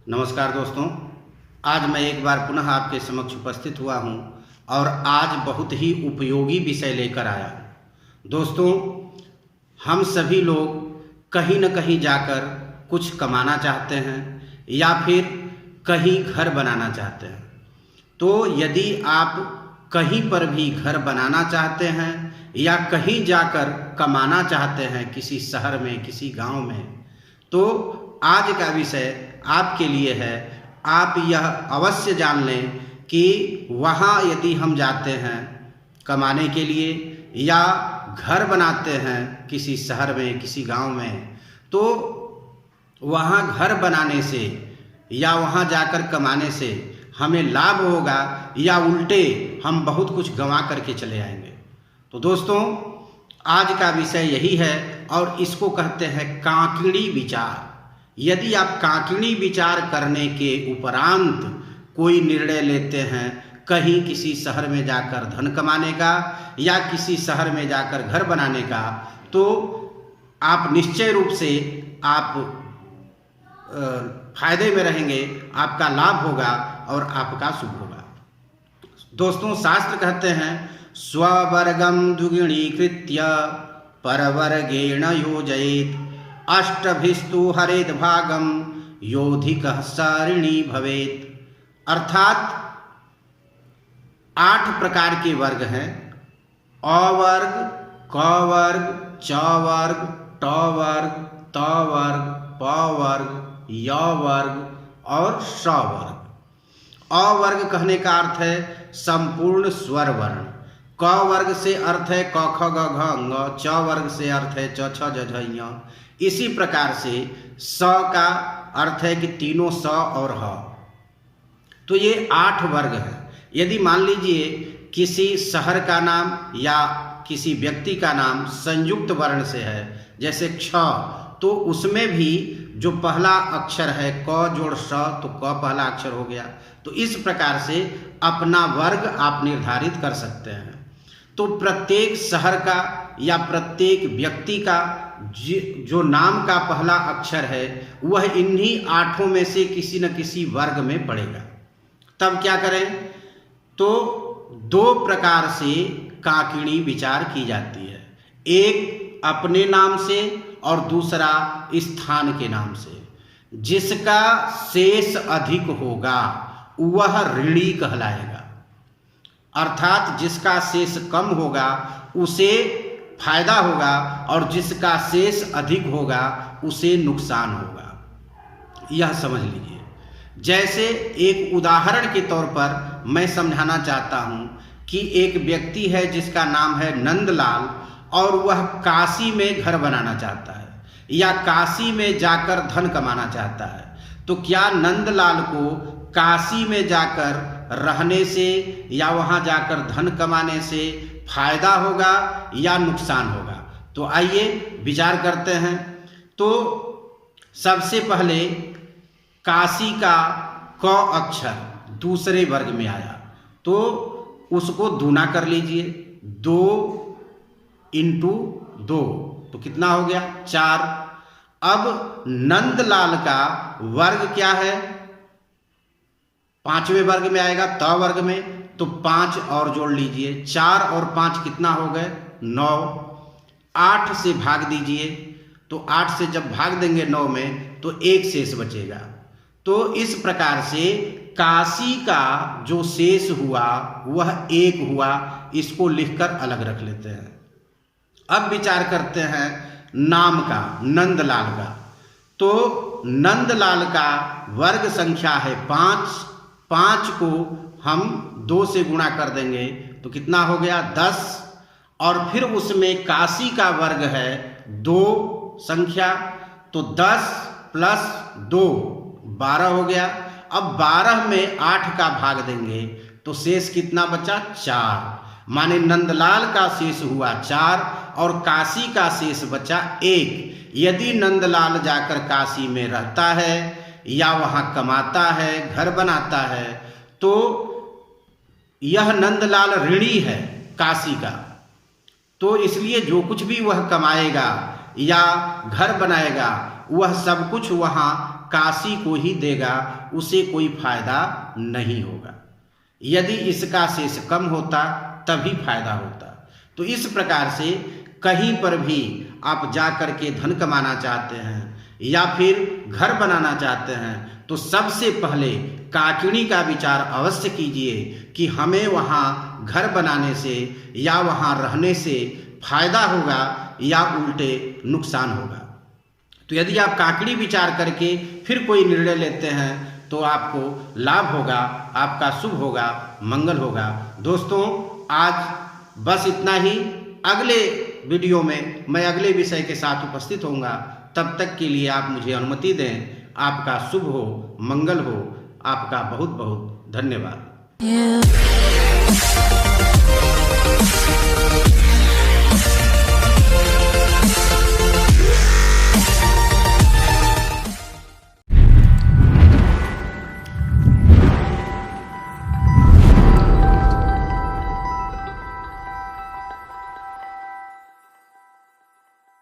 नमस्कार दोस्तों, आज मैं एक बार पुनः आपके समक्ष उपस्थित हुआ हूं और आज बहुत ही उपयोगी विषय लेकर आया हूं। दोस्तों, हम सभी लोग कहीं न कहीं जाकर कुछ कमाना चाहते हैं या फिर कहीं घर बनाना चाहते हैं। तो यदि आप कहीं पर भी घर बनाना चाहते हैं या कहीं जाकर कमाना चाहते हैं, किसी शहर में, किसी गांव में, तो आज का विषय आपके लिए है। आप यह अवश्य जान लें कि वहाँ यदि हम जाते हैं कमाने के लिए या घर बनाते हैं किसी शहर में, किसी गांव में, तो वहाँ घर बनाने से या वहाँ जाकर कमाने से हमें लाभ होगा या उल्टे हम बहुत कुछ गंवा करके चले आएंगे। तो दोस्तों, आज का विषय यही है और इसको कहते हैं कांकड़ी विचार। यदि आप कांकड़ी विचार करने के उपरांत कोई निर्णय लेते हैं कहीं किसी शहर में जाकर धन कमाने का या किसी शहर में जाकर घर बनाने का, तो आप निश्चय रूप से आप फायदे में रहेंगे, आपका लाभ होगा और आपका शुभ होगा। दोस्तों, शास्त्र कहते हैं स्ववर्गम द्विगुणीकृत्य परवर्गेण योजयेत् अष्टभिस्तु हरेद भागम योधिकः सरिणी भवेत्। अर्थात 8 प्रकार के वर्ग हैं। अ वर्ग, क वर्ग, च वर्ग, ट वर्ग, त वर्ग, प वर्ग, य वर्ग और श वर्ग। अ वर्ग कहने का अर्थ है संपूर्ण स्वर वर्ण। क वर्ग से अर्थ है क ख ग घ ङ। च वर्ग से अर्थ है च छ ज झ ञ। इसी प्रकार से स का अर्थ है कि तीनों स और ह। तो ये 8 वर्ग हैं। यदि मान लीजिए किसी शहर का नाम या किसी व्यक्ति का नाम संयुक्त वर्ण से है, जैसे क्ष, तो उसमें भी जो पहला अक्षर है क जोड़ स, तो क पहला अक्षर हो गया। तो इस प्रकार से अपना वर्ग आप निर्धारित कर सकते हैं। तो प्रत्येक शहर का या प्रत्येक व्यक्ति का जो नाम का पहला अक्षर है वह इन्हीं 8 में से किसी न किसी वर्ग में पड़ेगा। तब क्या करें? तो 2 प्रकार से कांकड़ी विचार की जाती है। एक अपने नाम से और दूसरा स्थान के नाम से। जिसका शेष अधिक होगा वह ऋणी कहलाएगा। अर्थात जिसका शेष कम होगा उसे फायदा होगा और जिसका शेष अधिक होगा उसे नुकसान होगा। यह समझ लीजिए। जैसे एक उदाहरण के तौर पर मैं समझाना चाहता हूं कि एक व्यक्ति है जिसका नाम है नंदलाल और वह काशी में घर बनाना चाहता है या काशी में जाकर धन कमाना चाहता है। तो क्या नंदलाल को काशी में जाकर रहने से या वहां जाकर धन कमाने से फायदा होगा या नुकसान होगा? तो आइए विचार करते हैं। तो सबसे पहले काशी का क अक्षर दूसरे वर्ग में आया, तो उसको दूना कर लीजिए। 2 × 2 तो कितना हो गया? 4। अब नंदलाल का वर्ग क्या है? 5वें वर्ग में आएगा, त वर्ग में, तो 5 और जोड़ लीजिए। 4 और 5 कितना हो गए? 9। 8 से भाग दीजिए, तो 8 से जब भाग देंगे 9 में तो 1 शेष बचेगा। तो इस प्रकार से काशी का जो शेष हुआ वह 1 हुआ। इसको लिखकर अलग रख लेते हैं। अब विचार करते हैं नाम का, नंदलाल का। तो नंदलाल का वर्ग संख्या है 5। 5 को हम 2 से गुणा कर देंगे तो कितना हो गया? 10। और फिर उसमें काशी का वर्ग है 2 संख्या, तो 10 + 2 12 हो गया। अब 12 में 8 का भाग देंगे तो शेष कितना बचा? 4। माने नंदलाल का शेष हुआ 4 और काशी का शेष बचा 1। यदि नंदलाल जाकर काशी में रहता है या वहां कमाता है, घर बनाता है, तो यह नंदलाल ऋणी है काशी का। तो इसलिए जो कुछ भी वह कमाएगा या घर बनाएगा वह सब कुछ वहाँ काशी को ही देगा, उसे कोई फायदा नहीं होगा। यदि इसका शेष कम होता तभी फायदा होता। तो इस प्रकार से कहीं पर भी आप जा कर के धन कमाना चाहते हैं या फिर घर बनाना चाहते हैं तो सबसे पहले काकिणी का विचार अवश्य कीजिए कि हमें वहाँ घर बनाने से या वहाँ रहने से फायदा होगा या उल्टे नुकसान होगा। तो यदि आप काकड़ी विचार करके फिर कोई निर्णय लेते हैं तो आपको लाभ होगा, आपका शुभ होगा, मंगल होगा। दोस्तों आज बस इतना ही। अगले वीडियो में मैं अगले विषय के साथ उपस्थित होऊंगा। तब तक के लिए आप मुझे अनुमति दें। आपका शुभ हो, मंगल हो। आपका बहुत बहुत धन्यवाद।